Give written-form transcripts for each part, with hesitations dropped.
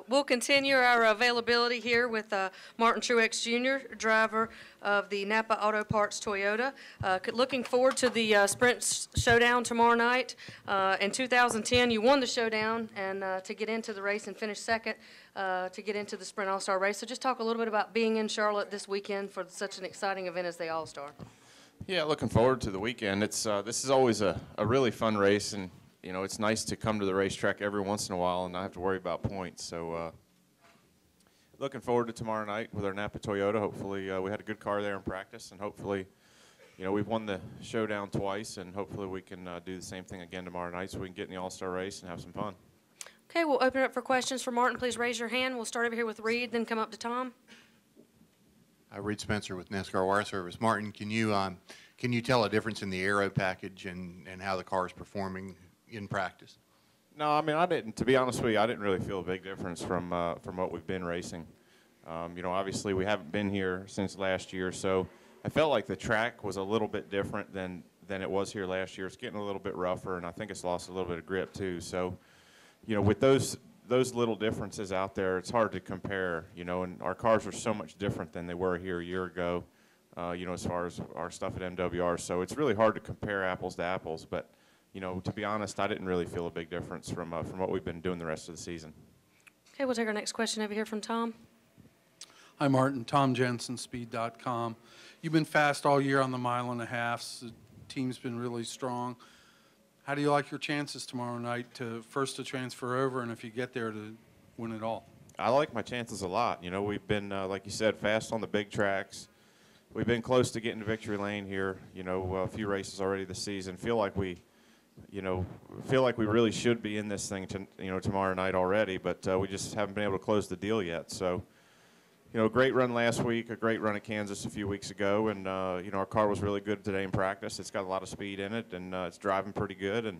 We'll continue our availability here with Martin Truex Jr., driver of the Napa Auto Parts Toyota. Looking forward to the Sprint Showdown tomorrow night. In 2010, you won the Showdown, and to get into the race and finish second to get into the Sprint All-Star race. So just talk a little bit about being in Charlotte this weekend for such an exciting event as the All-Star. Yeah, looking forward to the weekend. This is always a really fun race, and you know, it's nice to come to the racetrack every once in a while and not have to worry about points. So looking forward to tomorrow night with our Napa Toyota. Hopefully we had a good car there in practice, and hopefully, you know, we've won the Showdown twice, and hopefully we can do the same thing again tomorrow night so we can get in the All-Star race and have some fun. Okay, we'll open it up for questions for Martin. Please raise your hand. We'll start over here with Reed, then come up to Tom. Reed Spencer with NASCAR Wire Service. Martin, can you tell a difference in the aero package and how the car is performing in practice? No, I mean, I didn't. To be honest with you, I didn't really feel a big difference from what we've been racing. You know, obviously we haven't been here since last year, so I felt like the track was a little bit different than it was here last year. It's getting a little bit rougher, and I think it's lost a little bit of grip too. So, you know, with those little differences out there, it's hard to compare. You know, and our cars are so much different than they were here a year ago. You know, as far as our stuff at MWR, so it's really hard to compare apples to apples. But you know, to be honest, I didn't really feel a big difference from what we've been doing the rest of the season. Okay, we'll take our next question over here from Tom. Hi, Martin. Tom Jensen, Speed.com. You've been fast all year on the mile-and-a-halfs. The team's been really strong. How do you like your chances tomorrow night to transfer over, and if you get there, to win it all? I like my chances a lot. You know, we've been, like you said, fast on the big tracks. We've been close to getting to victory lane here. You know, a few races already this season. Feel like we really should be in this thing, tomorrow night already. But we just haven't been able to close the deal yet. So, you know, a great run last week, a great run at Kansas a few weeks ago, and you know, our car was really good today in practice. It's got a lot of speed in it, and it's driving pretty good. And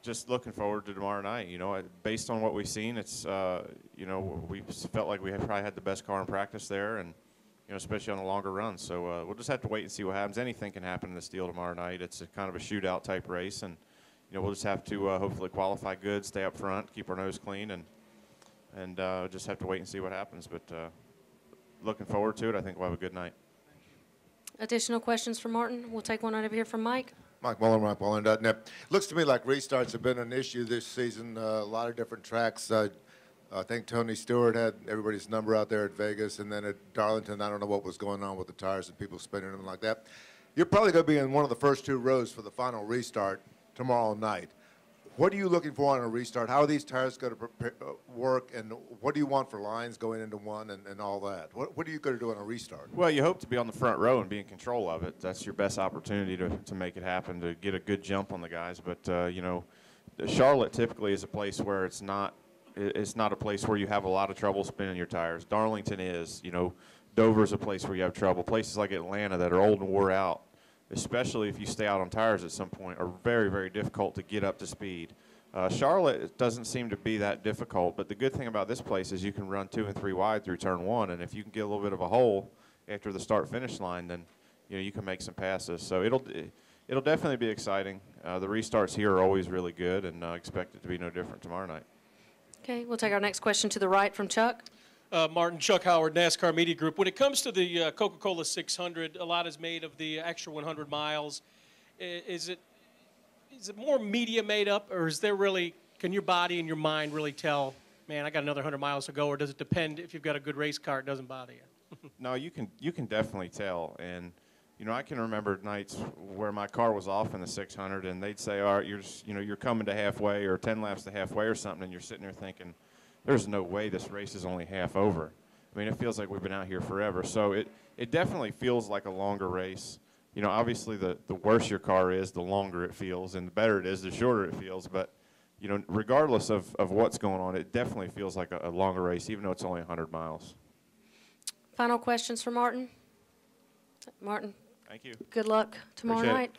just looking forward to tomorrow night. You know, based on what we've seen, it's you know, we felt like we probably had the best car in practice there, and you know, especially on the longer runs. So we'll just have to wait and see what happens. Anything can happen in this deal tomorrow night. It's a kind of a shootout type race, and you know, we'll just have to hopefully qualify good, stay up front, keep our nose clean, and just have to wait and see what happens. But looking forward to it. I think we'll have a good night. Additional questions for Martin? We'll take one out over here from Mike. Mike Mullen, MikeMullen.net. Looks to me like restarts have been an issue this season. A lot of different tracks. I think Tony Stewart had everybody's number out there at Vegas, and then at Darlington, I don't know what was going on with the tires and people spinning them like that. You're probably going to be in one of the first two rows for the final restart tomorrow night. What are you looking for on a restart? How are these tires going to work, and what do you want for lines going into one and all that? What are you going to do on a restart? Well, you hope to be on the front row and be in control of it. That's your best opportunity to make it happen, to get a good jump on the guys. But, you know, Charlotte typically is a place where it's not a place where you have a lot of trouble spinning your tires. Darlington is, you know, Dover's a place where you have trouble. Places like Atlanta that are old and wore out, especially if you stay out on tires at some point, are very, very difficult to get up to speed. Charlotte doesn't seem to be that difficult, but the good thing about this place is you can run 2 and 3 wide through turn 1, and if you can get a little bit of a hole after the start-finish line, then you know you can make some passes. So it'll definitely be exciting. The restarts here are always really good, and expect it to be no different tomorrow night. Okay, we'll take our next question to the right from Chuck. Martin, Chuck Howard, NASCAR Media Group. When it comes to the Coca-Cola 600, a lot is made of the extra 100 miles. Is it more media made up, or is there really, can your body and your mind really tell, man, I got another 100 miles to go, or does it depend if you've got a good race car, it doesn't bother you? No, you can definitely tell. And you know, I can remember nights where my car was off in the 600, and they'd say, all right, you're coming to halfway or 10 laps to halfway or something, and you're sitting there thinking, there's no way this race is only half over. I mean, it feels like we've been out here forever. So it definitely feels like a longer race. You know, obviously the worse your car is, the longer it feels, and the better it is, the shorter it feels. But, you know, regardless of what's going on, it definitely feels like a longer race, even though it's only 100 miles. Final questions for Martin? Martin. Thank you. Good luck tomorrow night.